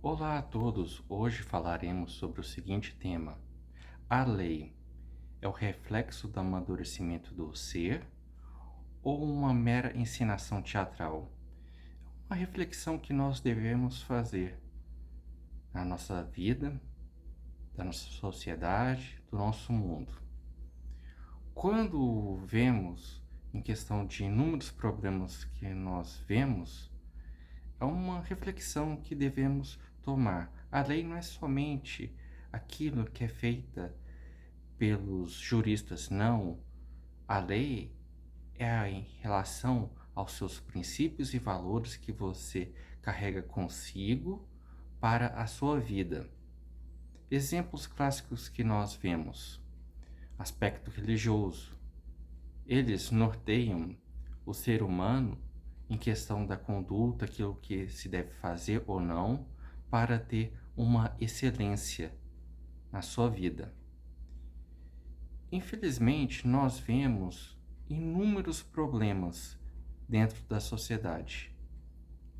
Olá a todos! Hoje falaremos sobre o seguinte tema: a lei é o reflexo do amadurecimento do ser ou uma mera encenação teatral? Uma reflexão que nós devemos fazer na nossa vida, da nossa sociedade, do nosso mundo. Quando vemos em questão de inúmeros problemas que nós vemos, é uma reflexão que devemos tomar. A lei não é somente aquilo que é feita pelos juristas, não. A lei é em relação aos seus princípios e valores que você carrega consigo para a sua vida. Exemplos clássicos que nós vemos: aspecto religioso. Eles norteiam o ser humano em questão da conduta, aquilo que se deve fazer ou não, para ter uma excelência na sua vida. Infelizmente, nós vemos inúmeros problemas dentro da sociedade.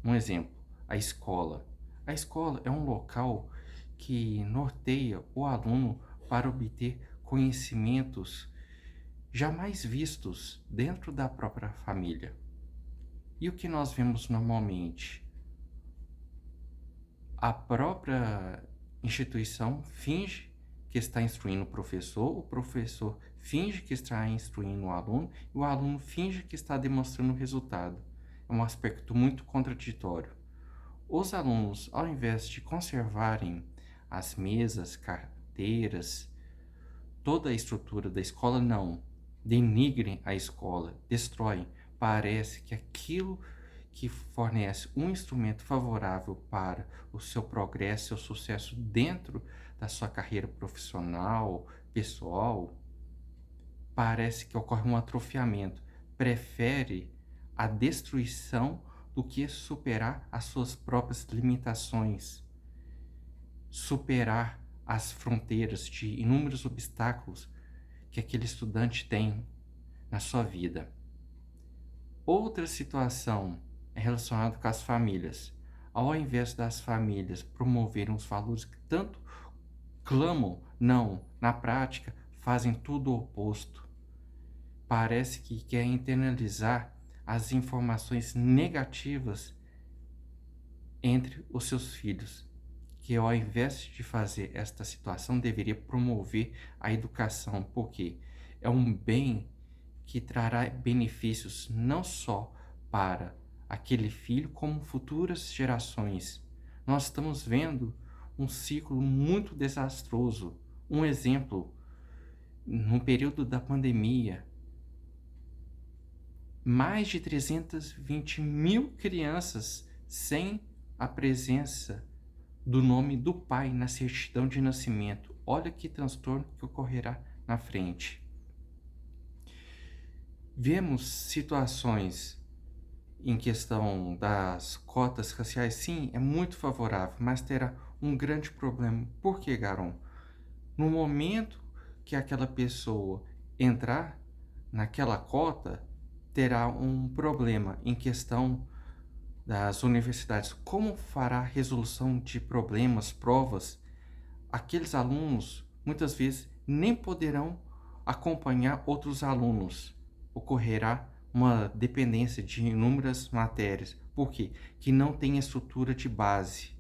Um exemplo, a escola. A escola é um local que norteia o aluno para obter conhecimentos jamais vistos dentro da própria família. E o que nós vemos normalmente? A própria instituição finge que está instruindo o professor finge que está instruindo o aluno finge que está demonstrando o resultado. É um aspecto muito contraditório. Os alunos, ao invés de conservarem as mesas, carteiras, toda a estrutura da escola, não. Denigrem a escola, destroem. Parece que aquilo que fornece um instrumento favorável para o seu progresso, seu sucesso dentro da sua carreira profissional, pessoal, parece que ocorre um atrofiamento. Prefere a destruição do que superar as suas próprias limitações, superar as fronteiras de inúmeros obstáculos que aquele estudante tem na sua vida. Outra situação é relacionada com as famílias. Ao invés das famílias promoverem os valores que tanto clamam, não, na prática fazem tudo o oposto. Parece que quer internalizar as informações negativas entre os seus filhos, que ao invés de fazer esta situação deveria promover a educação, porque é um bem que trará benefícios não só para aquele filho, como futuras gerações. Nós estamos vendo um ciclo muito desastroso. Um exemplo, no período da pandemia, mais de 320 mil crianças sem a presença do nome do pai na certidão de nascimento. Olha que transtorno que ocorrerá na frente. Vemos situações em questão das cotas raciais, sim, é muito favorável, mas terá um grande problema. Por quê, Garon? No momento que aquela pessoa entrar naquela cota, terá um problema em questão das universidades. Como fará resolução de problemas, provas? Aqueles alunos, muitas vezes, nem poderão acompanhar outros alunos. Ocorrerá uma dependência de inúmeras matérias. Por quê? Que não tem estrutura de base.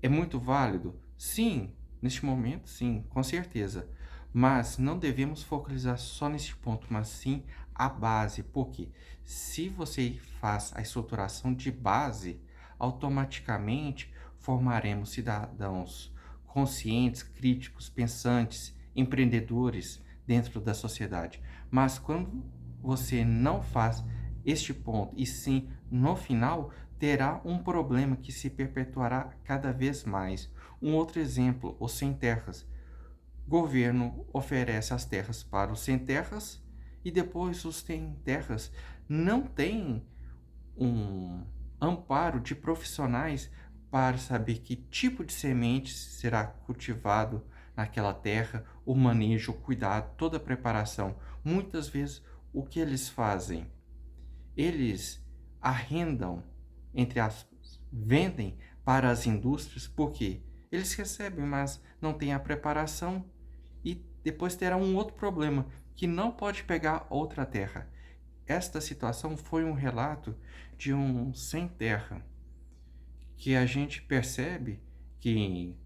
É muito válido? Sim, neste momento, sim, com certeza. Mas não devemos focalizar só neste ponto, mas sim a base. Porque se você faz a estruturação de base, automaticamente formaremos cidadãos conscientes, críticos, pensantes, empreendedores dentro da sociedade. Mas quando você não faz este ponto e sim no final, terá um problema que se perpetuará cada vez mais. Um outro exemplo, os sem terras. O governo oferece as terras para os sem terras e depois os sem terras não têm um amparo de profissionais para saber que tipo de semente será cultivado naquela terra, o manejo, o cuidado, toda a preparação. Muitas vezes o que eles fazem? Eles arrendam, entre aspas, vendem para as indústrias, porque eles recebem, mas não têm a preparação e depois terá um outro problema, que não pode pegar outra terra. Esta situação foi um relato de um sem terra, que a gente percebe que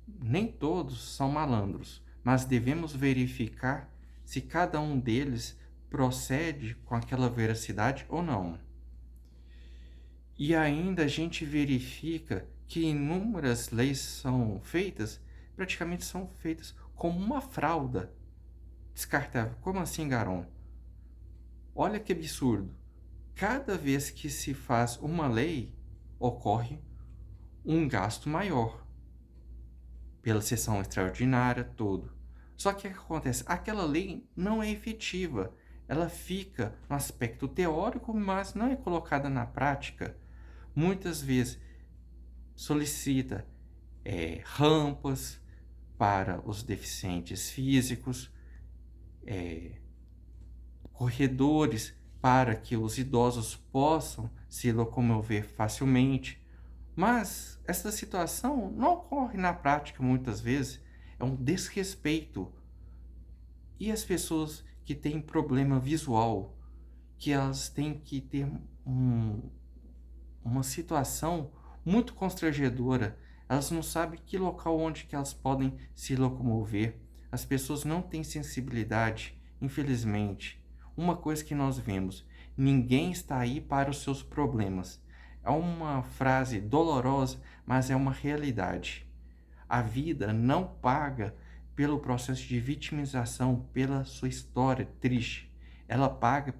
nem todos são malandros, mas devemos verificar se cada um deles procede com aquela veracidade ou não. E ainda a gente verifica que inúmeras leis são feitas, praticamente são feitas como uma fralda descartável. Como assim, Garon? Olha que absurdo. Cada vez que se faz uma lei, ocorre um gasto maior pela sessão extraordinária, tudo. Só que o que acontece? Aquela lei não é efetiva. Ela fica no aspecto teórico, mas não é colocada na prática. Muitas vezes solicita rampas para os deficientes físicos, corredores para que os idosos possam se locomover facilmente. Mas essa situação não ocorre na prática muitas vezes, é um desrespeito. E as pessoas que têm problema visual, que elas têm que ter uma situação muito constrangedora, elas não sabem que local onde que elas podem se locomover. As pessoas não têm sensibilidade, infelizmente. Uma coisa que nós vemos, ninguém está aí para os seus problemas. É uma frase dolorosa, mas é uma realidade. A vida não paga pelo processo de vitimização, pela sua história triste. Ela paga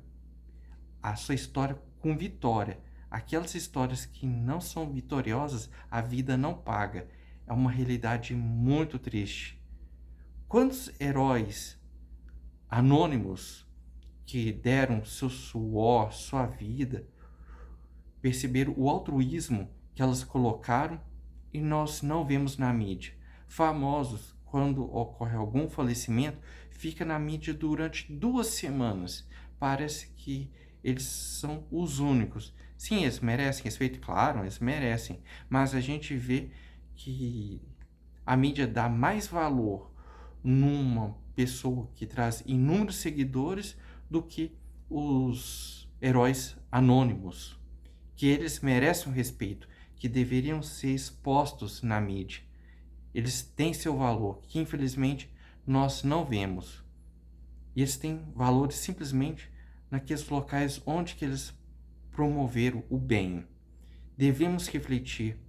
a sua história com vitória. Aquelas histórias que não são vitoriosas, a vida não paga. É uma realidade muito triste. Quantos heróis anônimos que deram seu suor, sua vida, perceberam o altruísmo que elas colocaram e nós não vemos na mídia. Famosos, quando ocorre algum falecimento, fica na mídia durante 2 semanas. Parece que eles são os únicos. Sim, eles merecem respeito, claro, eles merecem. Mas a gente vê que a mídia dá mais valor numa pessoa que traz inúmeros seguidores do que os heróis anônimos, que eles merecem um respeito, que deveriam ser expostos na mídia. Eles têm seu valor, que infelizmente nós não vemos. E eles têm valores simplesmente naqueles locais onde que eles promoveram o bem. Devemos refletir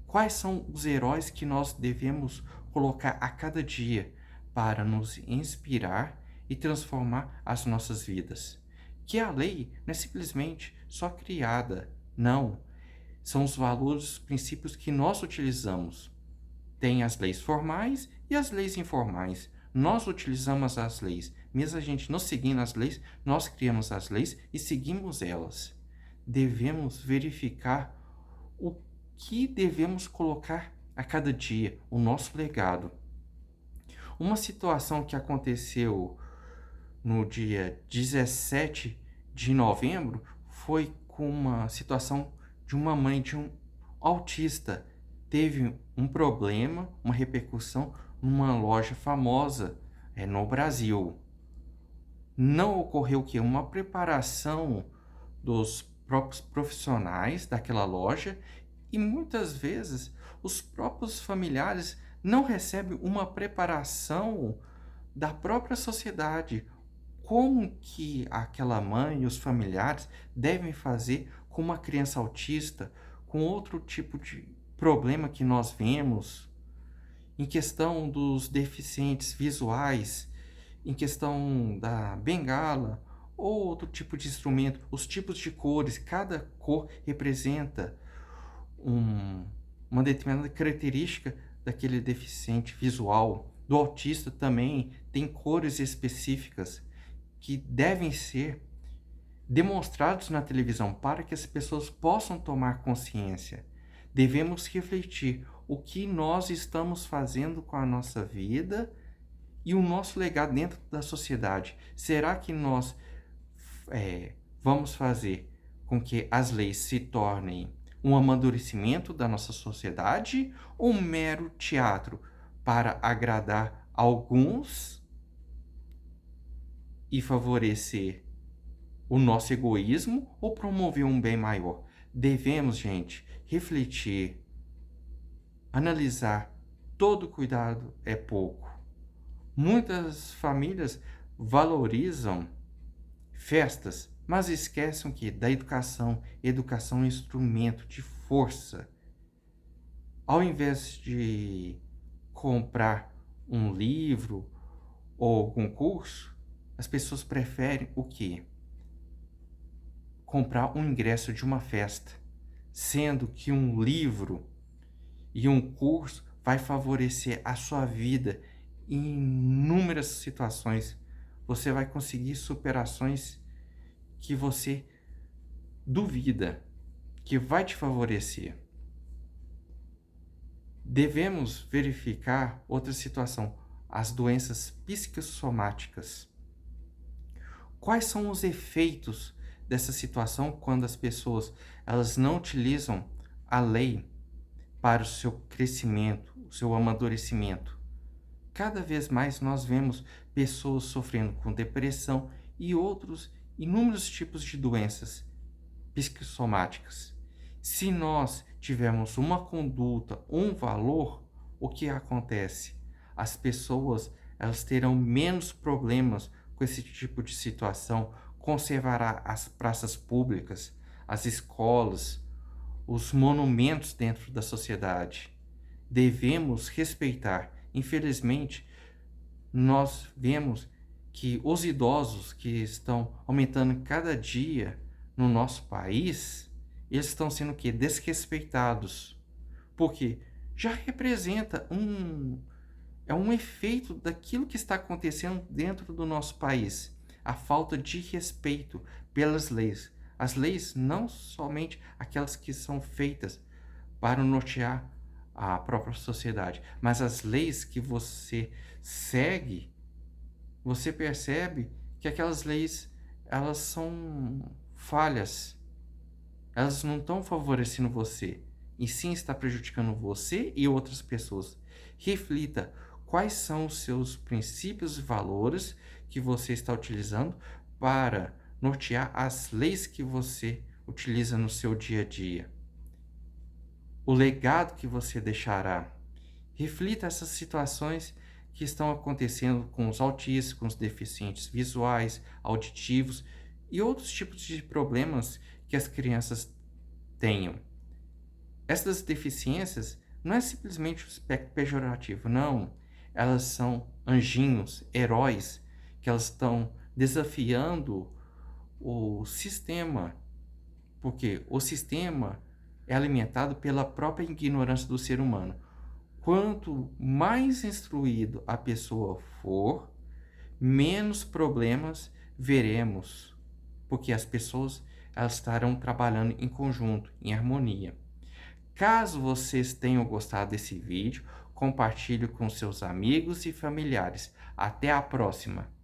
quais são os heróis que nós devemos colocar a cada dia para nos inspirar e transformar as nossas vidas. Que a lei não é simplesmente só criada, não. São os valores, os princípios que nós utilizamos. Tem as leis formais e as leis informais. Nós utilizamos as leis. Mesmo a gente não seguindo as leis, nós criamos as leis e seguimos elas. Devemos verificar o que devemos colocar a cada dia, o nosso legado. Uma situação que aconteceu no dia 17 de novembro foi com uma situação de uma mãe de um autista. Teve um problema, uma repercussão numa loja famosa no Brasil. Não ocorreu que uma preparação dos próprios profissionais daquela loja e muitas vezes os próprios familiares não recebem uma preparação da própria sociedade. Como que aquela mãe e os familiares devem fazer com uma criança autista, com outro tipo de problema que nós vemos, em questão dos deficientes visuais, em questão da bengala, ou outro tipo de instrumento, os tipos de cores, cada cor representa uma determinada característica daquele deficiente visual. Do autista também tem cores específicas que devem ser demonstrados na televisão para que as pessoas possam tomar consciência. Devemos refletir o que nós estamos fazendo com a nossa vida e o nosso legado dentro da sociedade. Será que nós vamos fazer com que as leis se tornem um amadurecimento da nossa sociedade ou um mero teatro para agradar alguns e favorecer o nosso egoísmo ou promover um bem maior? Devemos, gente, refletir, analisar. Todo cuidado é pouco. Muitas famílias valorizam festas, mas esquecem que da educação é um instrumento de força. Ao invés de comprar um livro ou algum curso, as pessoas preferem o quê? Comprar um ingresso de uma festa, sendo que um livro e um curso vai favorecer a sua vida em inúmeras situações. Você vai conseguir superações que você duvida, que vai te favorecer. Devemos verificar outra situação, as doenças psicossomáticas. Quais são os efeitos dessa situação quando as pessoas elas não utilizam a lei para o seu crescimento, o seu amadurecimento? Cada vez mais nós vemos pessoas sofrendo com depressão e outros inúmeros tipos de doenças psicossomáticas. Se nós tivermos uma conduta, um valor, o que acontece? As pessoas elas terão menos problemas com esse tipo de situação, conservará as praças públicas, as escolas, os monumentos dentro da sociedade. Devemos respeitar. Infelizmente, nós vemos que os idosos que estão aumentando cada dia no nosso país, eles estão sendo o quê? Desrespeitados. Porque já representa é um efeito daquilo que está acontecendo dentro do nosso país. A falta de respeito pelas leis. As leis não somente aquelas que são feitas para nortear a própria sociedade, mas as leis que você segue, você percebe que aquelas leis elas são falhas. Elas não estão favorecendo você, e sim está prejudicando você e outras pessoas. Reflita quais são os seus princípios e valores que você está utilizando para nortear as leis que você utiliza no seu dia a dia. O legado que você deixará. Reflita essas situações que estão acontecendo com os autistas, com os deficientes visuais, auditivos e outros tipos de problemas que as crianças tenham. Essas deficiências não é simplesmente um aspecto pejorativo, não. Elas são anjinhos, heróis, que elas estão desafiando o sistema, porque o sistema é alimentado pela própria ignorância do ser humano. Quanto mais instruído a pessoa for, menos problemas veremos, porque as pessoas elas estarão trabalhando em conjunto, em harmonia. Caso vocês tenham gostado desse vídeo, compartilhe com seus amigos e familiares. Até a próxima!